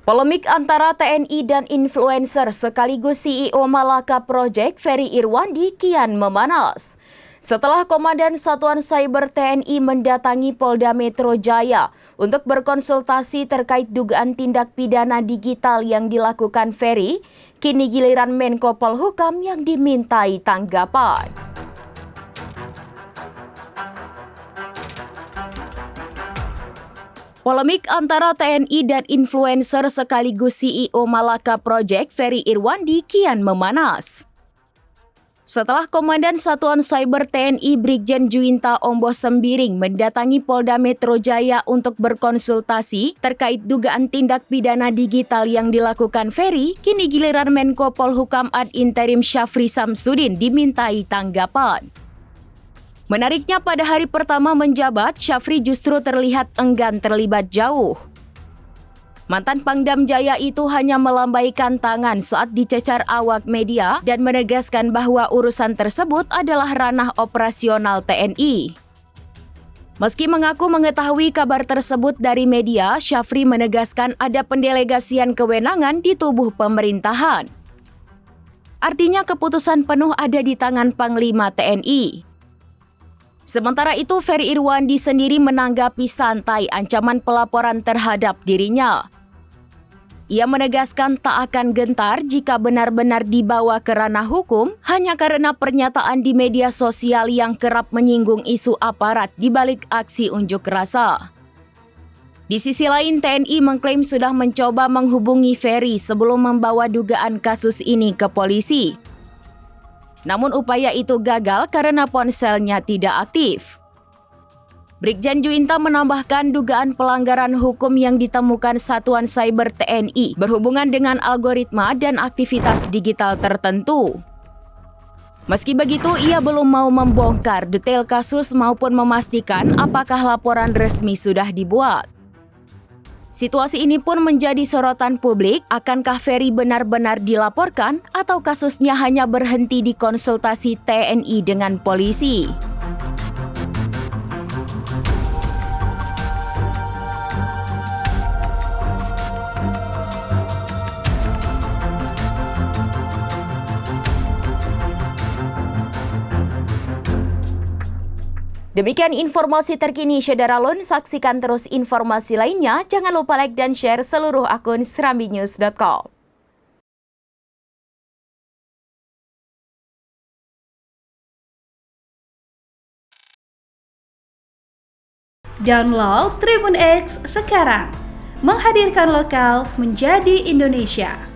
Polemik antara TNI dan influencer sekaligus CEO Malaka Project Ferry Irwandi kian memanas. Setelah Komandan Satuan Cyber TNI mendatangi Polda Metro Jaya untuk berkonsultasi terkait dugaan tindak pidana digital yang dilakukan Ferry, kini giliran Menko Polhukam yang dimintai tanggapan. Polemik antara TNI dan influencer sekaligus CEO Malaka Project Ferry Irwandi kian memanas. Setelah Komandan Satuan Cyber TNI Brigjen Juwinta Omboh Sembiring mendatangi Polda Metro Jaya untuk berkonsultasi terkait dugaan tindak pidana digital yang dilakukan Ferry, kini giliran Menko Polhukam ad interim Syafri Samsudin dimintai tanggapan. Menariknya pada hari pertama menjabat, Syafri justru terlihat enggan terlibat jauh. Mantan Pangdam Jaya itu hanya melambaikan tangan saat dicecar awak media dan menegaskan bahwa urusan tersebut adalah ranah operasional TNI. Meski mengaku mengetahui kabar tersebut dari media, Syafri menegaskan ada pendelegasian kewenangan di tubuh pemerintahan. Artinya keputusan penuh ada di tangan Panglima TNI. Sementara itu, Ferry Irwandi sendiri menanggapi santai ancaman pelaporan terhadap dirinya. Ia menegaskan tak akan gentar jika benar-benar dibawa ke ranah hukum hanya karena pernyataan di media sosial yang kerap menyinggung isu aparat di balik aksi unjuk rasa. Di sisi lain, TNI mengklaim sudah mencoba menghubungi Ferry sebelum membawa dugaan kasus ini ke polisi. Namun upaya itu gagal karena ponselnya tidak aktif. Brigjen Juwinta menambahkan dugaan pelanggaran hukum yang ditemukan Satuan Cyber TNI berhubungan dengan algoritma dan aktivitas digital tertentu. Meski begitu, ia belum mau membongkar detail kasus maupun memastikan apakah laporan resmi sudah dibuat. Situasi ini pun menjadi sorotan publik, akankah Ferry benar-benar dilaporkan atau kasusnya hanya berhenti di konsultasi TNI dengan polisi? Demikian informasi terkini Syederalun, saksikan terus informasi lainnya, jangan lupa like dan share seluruh akun serambinews.com. Download Tribun X sekarang, menghadirkan lokal menjadi Indonesia.